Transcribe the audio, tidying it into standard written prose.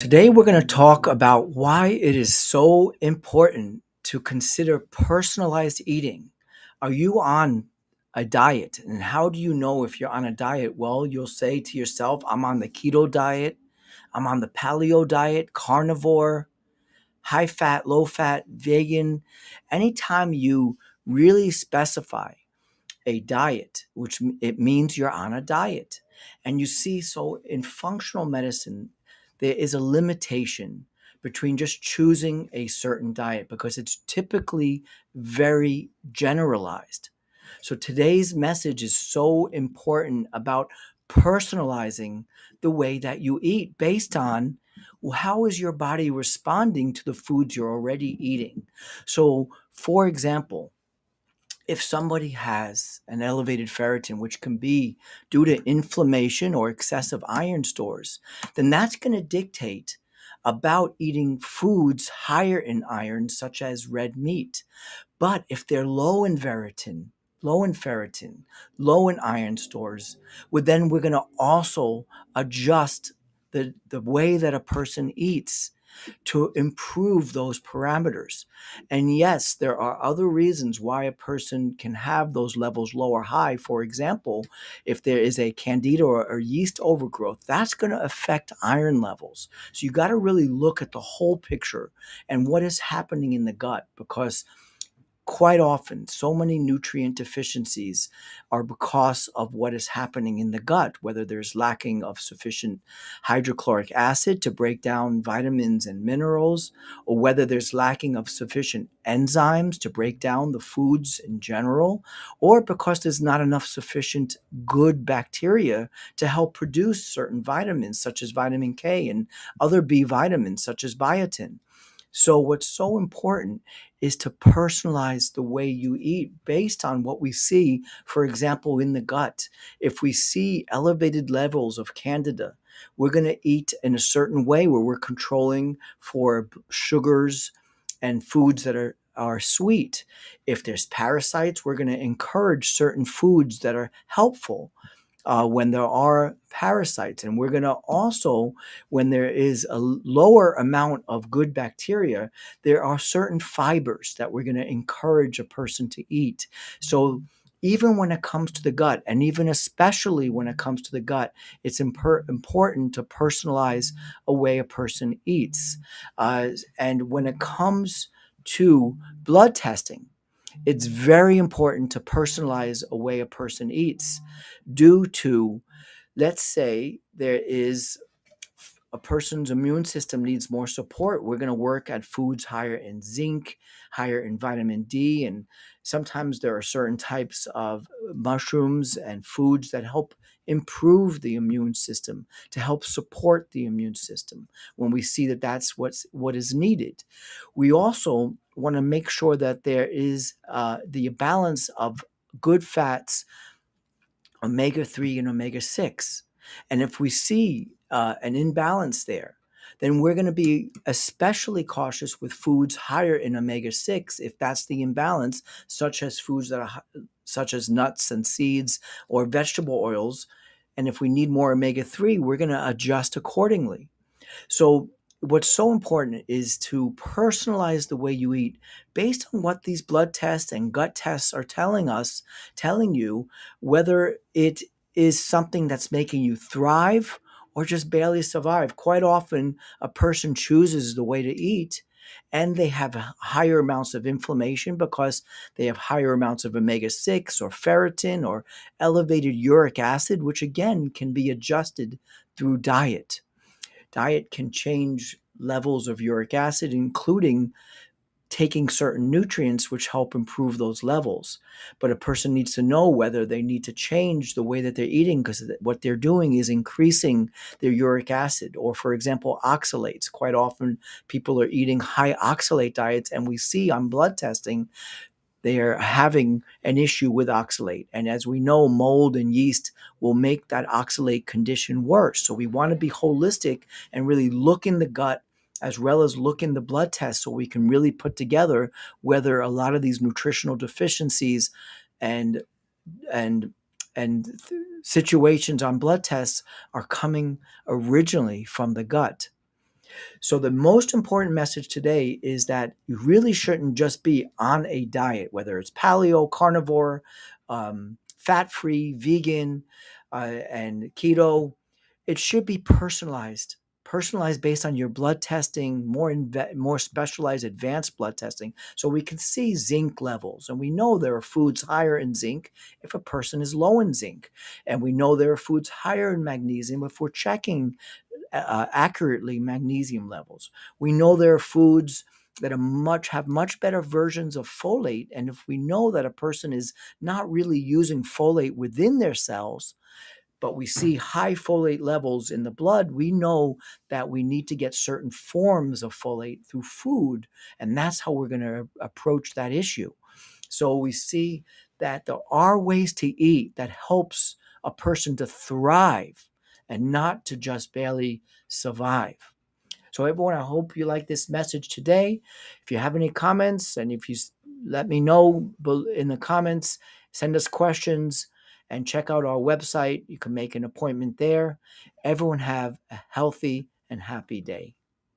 Today, we're going to talk about why it is so important to consider personalized eating. Are you on a diet? And how do you know if you're on a diet? Well, you'll say to yourself, I'm on the keto diet, I'm on the paleo diet, carnivore, high fat, low fat, vegan. Anytime you really specify a diet, which it means you're on a diet. And you see, so in functional medicine, there is a limitation between just choosing a certain diet because it's typically very generalized. So today's message is so important about personalizing the way that you eat based on, well, how is your body responding to the foods you're already eating? So, for example, if somebody has an elevated ferritin, which can be due to inflammation or excessive iron stores, then that's going to dictate about eating foods higher in iron, such as red meat. But if they're low in ferritin, low in iron stores, well, then we're going to also adjust the way that a person eats to improve those parameters. And yes, there are other reasons why a person can have those levels low or high. For example, if there is a candida or yeast overgrowth, that's going to affect iron levels. So you got to really look at the whole picture and what is happening in the gut, because quite often, so many nutrient deficiencies are because of what is happening in the gut, whether there's lacking of sufficient hydrochloric acid to break down vitamins and minerals, or whether there's lacking of sufficient enzymes to break down the foods in general, or because there's not enough sufficient good bacteria to help produce certain vitamins, such as vitamin K and other B vitamins, such as biotin. So, what's so important is to personalize the way you eat based on what we see, for example, in the gut. If we see elevated levels of candida, we're going to eat in a certain way where we're controlling for sugars and foods that are sweet. If there's parasites, we're going to encourage certain foods that are helpful when there are parasites. And we're going to also, when there is a lower amount of good bacteria, there are certain fibers that we're going to encourage a person to eat. So even when it comes to the gut, and even especially when it comes to the gut, it's important to personalize a way a person eats. And when it comes to blood testing, it's very important to personalize a way a person eats due to, let's say, there is a person's immune system needs more support. We're going to work at foods higher in zinc, higher in vitamin D, and sometimes there are certain types of mushrooms and foods that help improve the immune system, to help support the immune system when we see that that's what is needed. We also want to make sure that there is the balance of good fats, omega-3 and omega-6. And if we see an imbalance there, then we're going to be especially cautious with foods higher in omega-6 if that's the imbalance, such as foods that are such as nuts and seeds or vegetable oils. And if we need more omega-3, we're going to adjust accordingly. So, what's so important is to personalize the way you eat based on what these blood tests and gut tests are telling you whether it is something that's making you thrive or just barely survive. Quite often, a person chooses the way to eat and they have higher amounts of inflammation because they have higher amounts of omega 6 or ferritin or elevated uric acid, which again can be adjusted through diet. Diet can change levels of uric acid, including taking certain nutrients which help improve those levels. But a person needs to know whether they need to change the way that they're eating, because what they're doing is increasing their uric acid. Or, for example, oxalates. Quite often, people are eating high oxalate diets, and we see on blood testing they are having an issue with oxalate. And as we know, mold and yeast will make that oxalate condition worse. So we want to be holistic and really look in the gut as well as look in the blood test so we can really put together whether a lot of these nutritional deficiencies and and situations on blood tests are coming originally from the gut. So the most important message today is that you really shouldn't just be on a diet, whether it's paleo, carnivore, fat-free, vegan, and keto. It should be personalized based on your blood testing, more specialized, advanced blood testing, so we can see zinc levels. And we know there are foods higher in zinc if a person is low in zinc, and we know there are foods higher in magnesium if we're checking accurately magnesium levels. We know there are foods that have much better versions of folate, and if we know that a person is not really using folate within their cells, but we see high folate levels in the blood, we know that we need to get certain forms of folate through food, and that's how we're going to approach that issue. So we see that there are ways to eat that helps a person to thrive and not to just barely survive. So everyone, I hope you like this message today. If you have any comments, and if you let me know in the comments, send us questions and check out our website. You can make an appointment there. Everyone have a healthy and happy day.